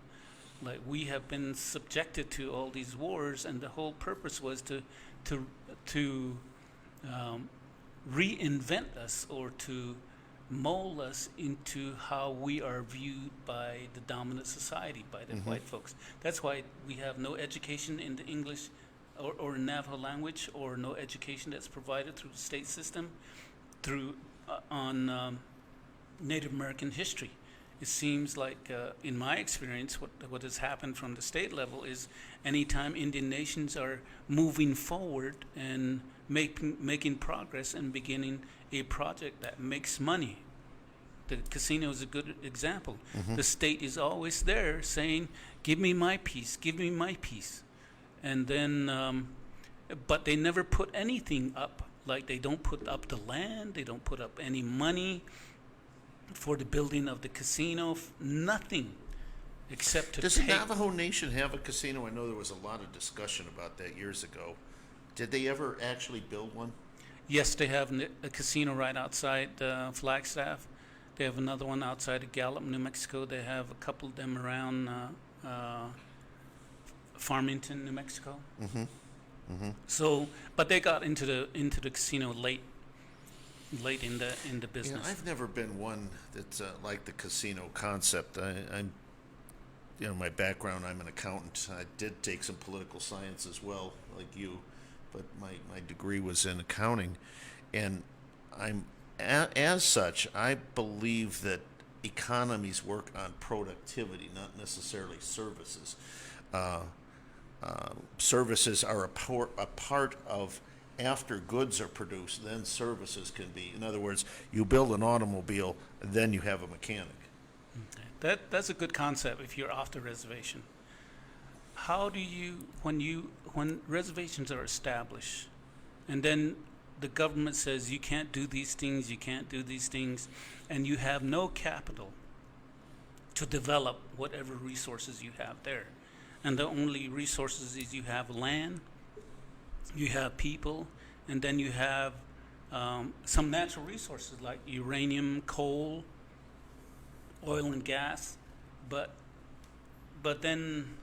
Like, we have been subjected to all these wars, and the whole purpose was to reinvent us, or to mold us into how we are viewed by the dominant society, by the white folks. That's why we have no education in the English or Navajo language, or no education that's provided through the state system on Native American history. It seems like, in my experience, what has happened from the state level is anytime Indian nations are moving forward and making progress and beginning a project that makes money. The casino is a good example. The state is always there saying, give me my piece, give me my piece. And then, but they never put anything up. Like, they don't put up the land, they don't put up any money for the building of the casino, nothing except to Does the Navajo Nation have a casino? I know there was a lot of discussion about that years ago. Did they ever actually build one? Yes, they have a casino right outside Flagstaff. They have another one outside of Gallup, New Mexico. They have a couple of them around Farmington, New Mexico. So, but they got into the casino late in the business. Yeah, I've never been one that's like the casino concept. I'm, my background, I'm an accountant. I did take some political science as well, like you, but my degree was in accounting, and as such, I believe that economies work on productivity, not necessarily services. Services are a part of, after goods are produced, then services can be. In other words, you build an automobile, then you have a mechanic. That's a good concept if you're off the reservation. How do you, when reservations are established, and then the government says you can't do these things, you can't do these things, and you have no capital to develop whatever resources you have there, and the only resources is you have land, you have people, and then you have some natural resources like uranium, coal, oil and gas, but then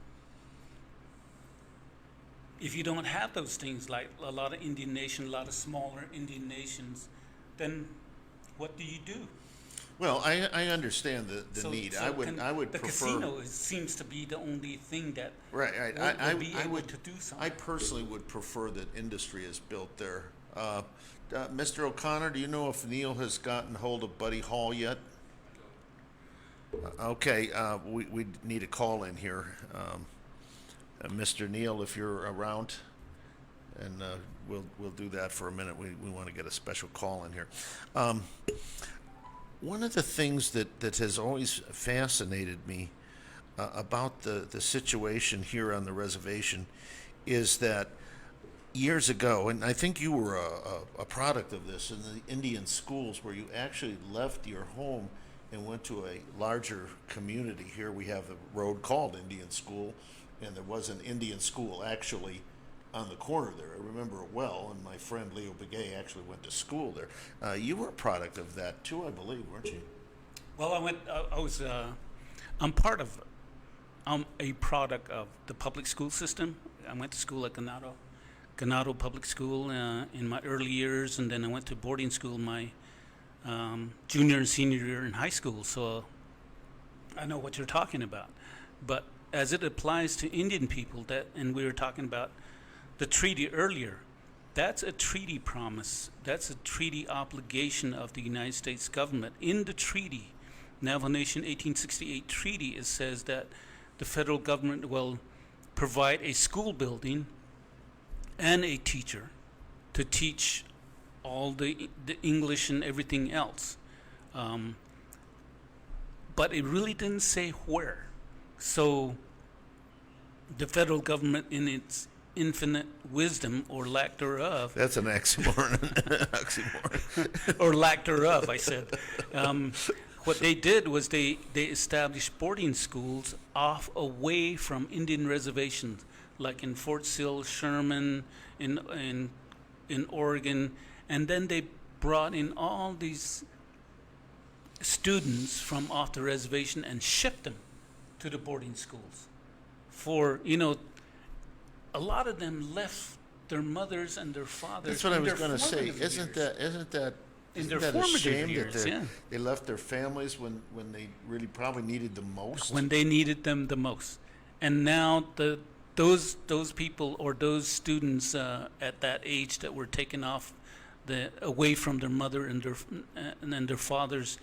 if you don't have those things, like a lot of Indian nations, a lot of smaller Indian nations, then what do you do? Well, I understand the need. I would the prefer. casino seems to be the only thing that Right. would be able to do something. I personally would prefer that industry is built there. Mr. O'Connor, do you know if Neil has gotten hold of Buddy Hall yet? Okay, we need a call in here. Mr. Neil, if you're around, and we'll do that for a minute. We want to get a special call in here. One of the things that has always fascinated me about the situation here on the reservation is that years ago, and I think you were a product of this, in the Indian schools where you actually left your home and went to a larger community. Here we have a road called Indian School, and there was an Indian school actually on the corner there. I remember it well, and my friend Leo Begay actually went to school there. You were a product of that too, I believe, weren't you? Well, I'm part of I'm a product of the public school system. I went to school at Ganado Public School in my early years, and then I went to boarding school my junior and senior year in high school. So I know what you're talking about. But as it applies to Indian people, and we were talking about the treaty earlier, that's a treaty promise. That's a treaty obligation of the United States government. In the treaty, Navajo Nation 1868 treaty, it says that the federal government will provide a school building and a teacher to teach all the English and everything else. But it really didn't say where. So the federal government, in its infinite wisdom or lack thereof. That's an oxymoron. Oxymoron. Or lack thereof, I said. What they did was they established boarding schools away from Indian reservations, like in Fort Sill, Sherman, in Oregon, and then they brought in all these students from off the reservation and shipped them to the boarding schools. For, a lot of them left their mothers and their fathers. That's what I was going to say. Isn't that in their a formative shame years, that they left their families when they really probably needed them most? When they needed them the most. And now those people or those students at that age that were taken away from their mother and their fathers,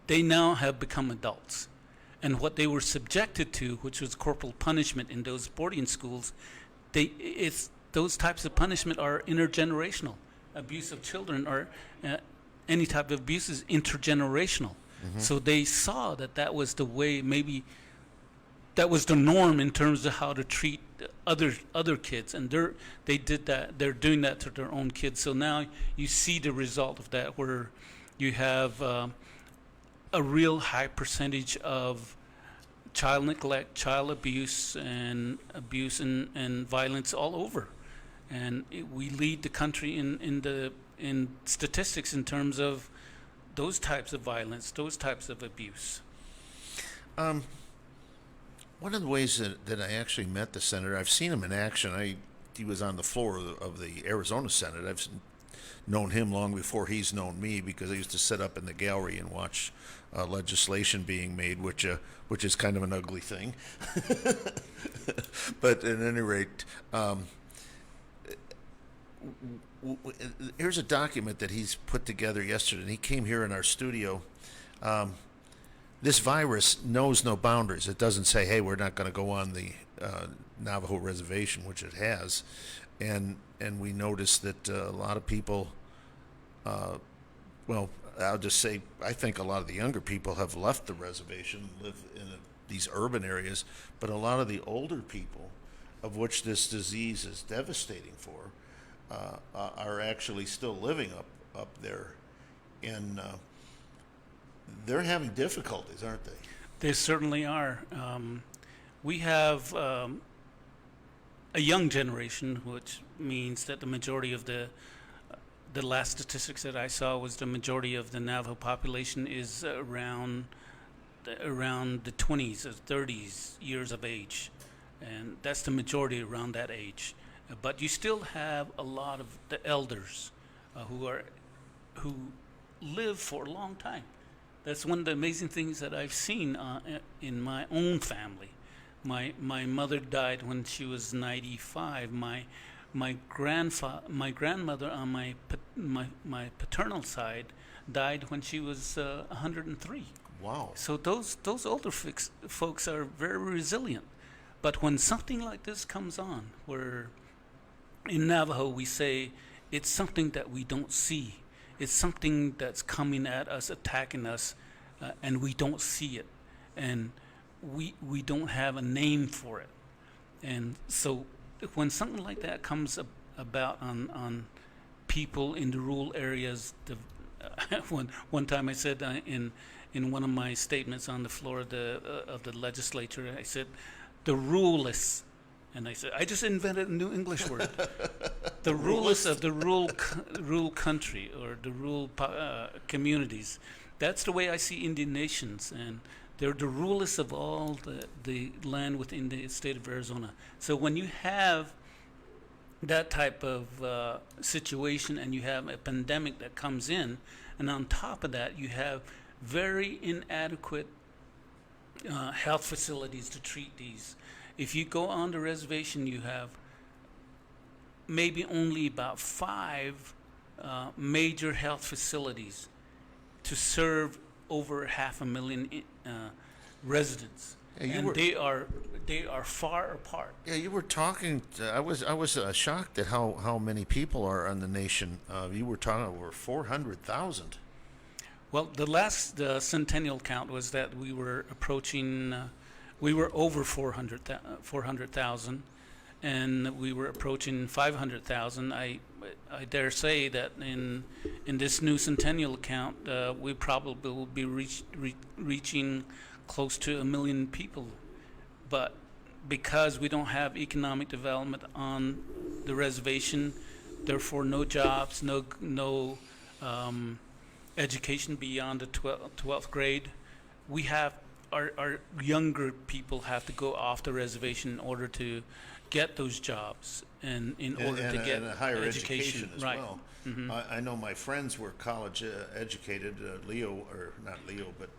they now have become adults. And what they were subjected to, which was corporal punishment in those boarding schools, those types of punishment are intergenerational. Abuse of children or any type of abuse is intergenerational. Mm-hmm. So they saw that was the way, maybe that was the norm in terms of how to treat other kids, and they did that. They're doing that to their own kids. So now you see the result of that, where you have a real high percentage of child neglect, child abuse, and violence all over. And we lead the country in statistics in terms of those types of violence, those types of abuse. One of the ways that I actually met the senator, I've seen him in action. He was on the floor of the Arizona Senate. I've known him long before he's known me, because I used to sit up in the gallery and watch legislation being made, which is kind of an ugly thing. But at any rate, here's a document that he's put together yesterday, and he came here in our studio. This virus knows no boundaries. It doesn't say, hey, we're not going to go on the Navajo reservation, which it has. And we noticed that a lot of people, well, I'll just say, I think a lot of the younger people have left the reservation, live in these urban areas, but a lot of the older people, of which this disease is devastating for, are actually still living up there, and they're having difficulties, aren't they? They certainly are. We have a young generation, which means that the majority of the last statistics that I saw was the majority of the Navajo population is around the 20s or 30s years of age, and that's the majority around that age. But you still have a lot of the elders who live for a long time. That's one of the amazing things that I've seen in my own family. My mother died when she was 95. My grandmother on my paternal side died when she was 103. Wow. So those older folks are very resilient. But when something like this comes on, where in Navajo we say it's something that we don't see, it's something that's coming at us, attacking us, and we don't see it, and we don't have a name for it. And so when something like that comes about on people in the rural areas, one time I said in one of my statements on the floor of the legislature, I said the ruralists, and I said I just invented a new English word, the ruralists of the rural country or the rural communities. That's the way I see Indian nations, and They're the rulers of all the land within the state of Arizona. So when you have that type of situation and you have a pandemic that comes in, and on top of that you have very inadequate health facilities to treat these. If you go on the reservation, you have maybe only about 5 major health facilities to serve over 500,000 residents, and they are far apart. Yeah, you were talking. I was shocked at how many people are on the nation. You were talking over 400,000. Well, the last centennial count was that we were approaching. We were over 400,000, and we were approaching 500,000. I dare say that in this new centennial count, we probably will be reaching close to 1 million people. But because we don't have economic development on the reservation, therefore no jobs, no education beyond the 12th grade, we have our younger people have to go off the reservation in order to get those jobs and in order to get a higher education as right. well. Mm-hmm. I know my friends were college educated. Leo, or not Leo, but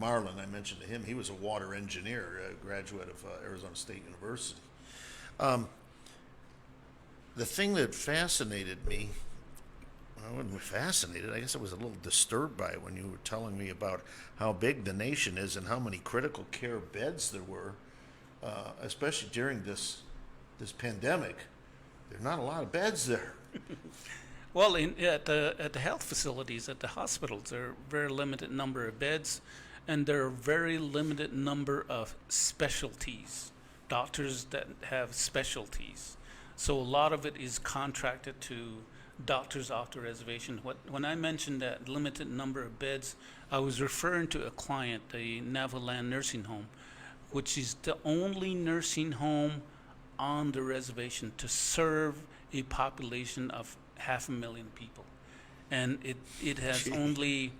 Marlon, I mentioned to him, he was a water engineer, a graduate of Arizona State University. The thing that fascinated me, I wasn't fascinated, I guess I was a little disturbed by it when you were telling me about how big the nation is and how many critical care beds there were, especially during this pandemic. There's not a lot of beds there. Well, at the health facilities, at the hospitals, there are a very limited number of beds, and there are a very limited number of specialties, doctors that have specialties. So a lot of it is contracted to doctors off the reservation. When I mentioned that limited number of beds, I was referring to a client, the Navajo Land Nursing Home, which is the only nursing home on the reservation to serve a population of 500,000 people. And it has only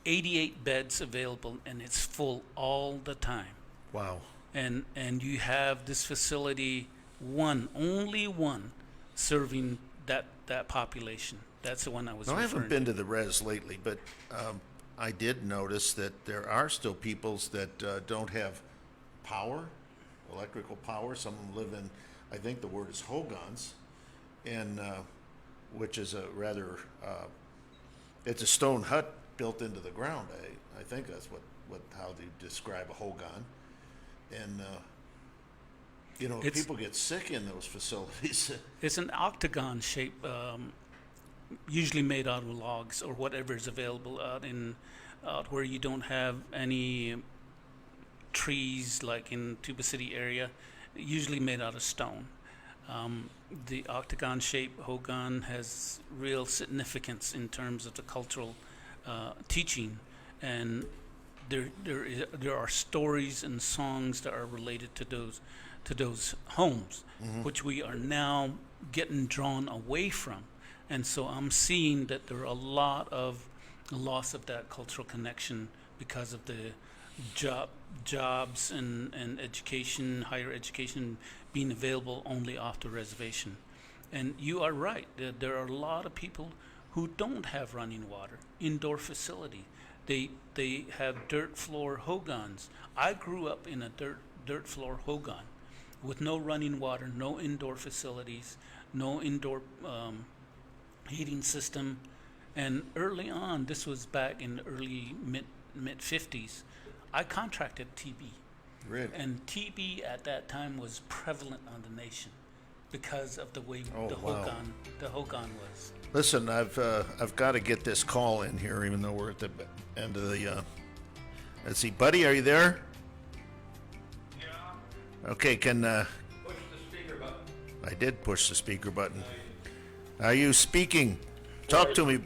88 beds available, and it's full all the time. Wow. And you have this facility, only one, serving that population. That's the one I was referring to. I haven't been to the res lately, but I did notice that there are still peoples that don't have power, electrical power. Some of them live in, I think the word is hogans, and which is a rather, it's a stone hut built into the ground. I think that's how they describe a hogan. And people get sick in those facilities. It's an octagon shape, usually made out of logs or whatever is available out where you don't have any trees, like in Tuba City area, usually made out of stone. The octagon shape hogan has real significance in terms of the cultural teaching, and there are stories and songs that are related to those homes, mm-hmm. which we are now getting drawn away from. And so I'm seeing that there are a lot of loss of that cultural connection because of the jobs and education, higher education being available only off the reservation. And you are right, there are a lot of people who don't have running water, indoor facility. They have dirt floor hogans. I grew up in a dirt floor hogan with no running water, no indoor facilities, no indoor heating system. And early on, this was back in the early mid 50s, I contracted TB. Really? And TB at that time was prevalent on the nation because of the way the hogan was. Listen, I've got to get this call in here, even though we're at the end of the. Let's see, buddy, are you there? Yeah. Okay, can. Push the speaker button. I did push the speaker button. Are you speaking? Talk to me.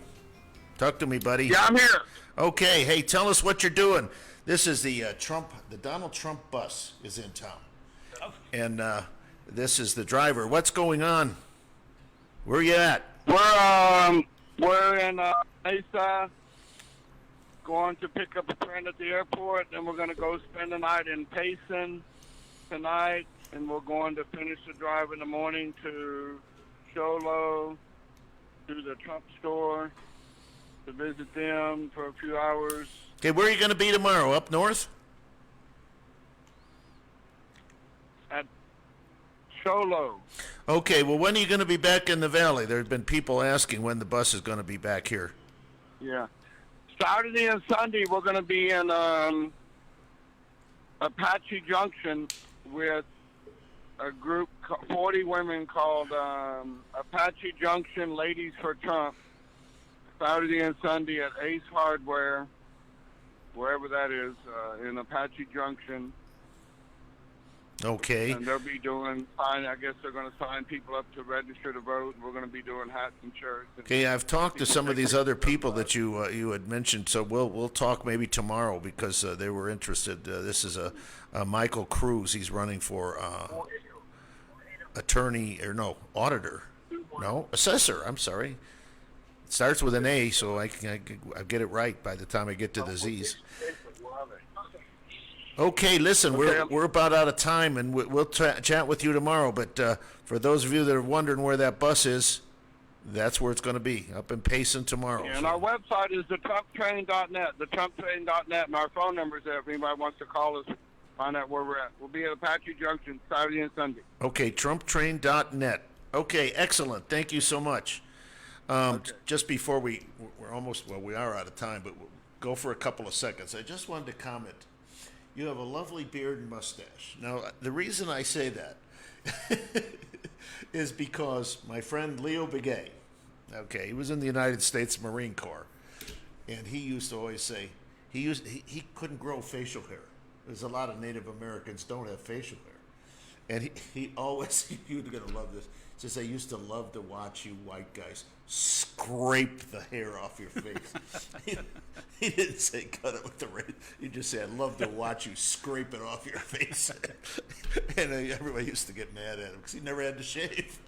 Talk to me, buddy. Yeah, I'm here. Okay, hey, tell us what you're doing. This is the Donald Trump bus is in town, and this is the driver. What's going on? Where are you at? We're in Mesa, going to pick up a friend at the airport. Then we're going to go spend the night in Payson tonight, and we're going to finish the drive in the morning to Sholo, to the Trump store, to visit them for a few hours. Okay, where are you going to be tomorrow? Up north? At Sholo. Okay, well, when are you going to be back in the valley? There have been people asking when the bus is going to be back here. Yeah. Saturday and Sunday, we're going to be in Apache Junction with a group, 40 women called Apache Junction Ladies for Trump. Saturday and Sunday at Ace Hardware, wherever that is, in Apache Junction. Okay. And they'll be doing, I guess they're going to sign people up to register to vote. We're going to be doing hats and shirts. Okay, I've talked to some of these other people that you had mentioned, so we'll talk maybe tomorrow because they were interested. This is a Michael Cruz. He's running for auditor. No, assessor. I'm sorry. It starts with an A, so I get it right by the time I get to the Z's. Okay, listen, we're about out of time, and we'll chat with you tomorrow. But for those of you that are wondering where that bus is, that's where it's going to be, up in Payson tomorrow. Yeah, and our website is thetrumptrain.net, thetrumptrain.net, and our phone number is there if anybody wants to call us, find out where we're at. We'll be at Apache Junction Saturday and Sunday. Okay, trumptrain.net. Okay, excellent. Thank you so much. Just before we are out of time, but we'll go for a couple of seconds. I just wanted to comment. You have a lovely beard and mustache. Now, the reason I say that is because my friend Leo Begay, he was in the United States Marine Corps, and he used to always say he couldn't grow facial hair. There's a lot of Native Americans don't have facial hair. And he always, you're going to love this, says, I used to love to watch you white guys scrape the hair off your face. He didn't say cut it with the razor. He just said, I'd love to watch you scrape it off your face. And everybody used to get mad at him because he never had to shave.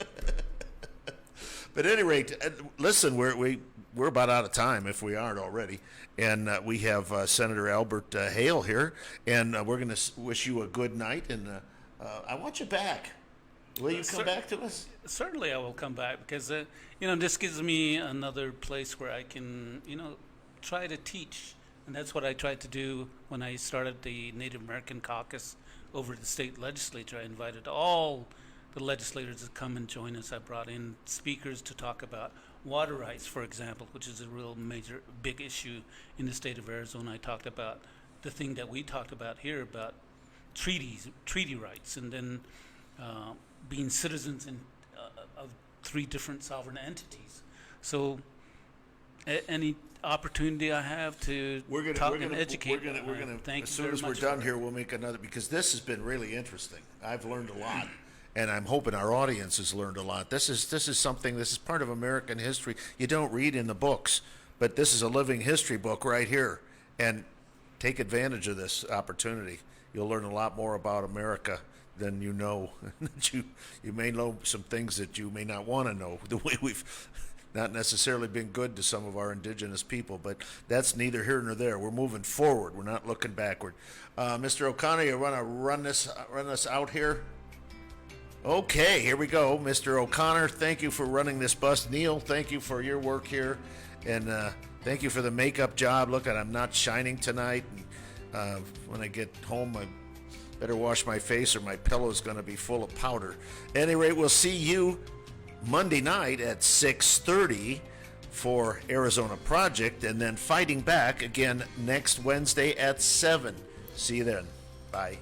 But at any rate, listen, we're about out of time if we aren't already. And we have Senator Albert Hale here, and we're going to wish you a good night. And I want you back. Will you come back to us? Certainly, I will come back because this gives me another place where I can try to teach, and that's what I tried to do when I started the Native American Caucus over the state legislature. I invited all the legislators to come and join us. I brought in speakers to talk about water rights, for example, which is a real big issue in the state of Arizona. I talked about the thing that we talked about here about treaty rights, and then being citizens of 3 different sovereign entities. So any opportunity I have to talk and educate, thank you. As soon as we're done here, we'll make another, because this has been really interesting. I've learned a lot, and I'm hoping our audience has learned a lot. This is part of American history. You don't read in the books, but this is a living history book right here, and take advantage of this opportunity. You'll learn a lot more about America than you know. You may know some things that you may not want to know, the way we've not necessarily been good to some of our indigenous people, but that's neither here nor there. We're moving forward. We're not looking backward. Mr. O'Connor, you want to run us out here? Okay, here we go. Mr. O'Connor, thank you for running this bus. Neil, thank you for your work here. And thank you for the makeup job. Look, I'm not shining tonight. And, when I get home, I better wash my face or my pillow's going to be full of powder. At any rate, we'll see you Monday night at 6:30 for Arizona Project, and then Fighting Back again next Wednesday at 7. See you then. Bye.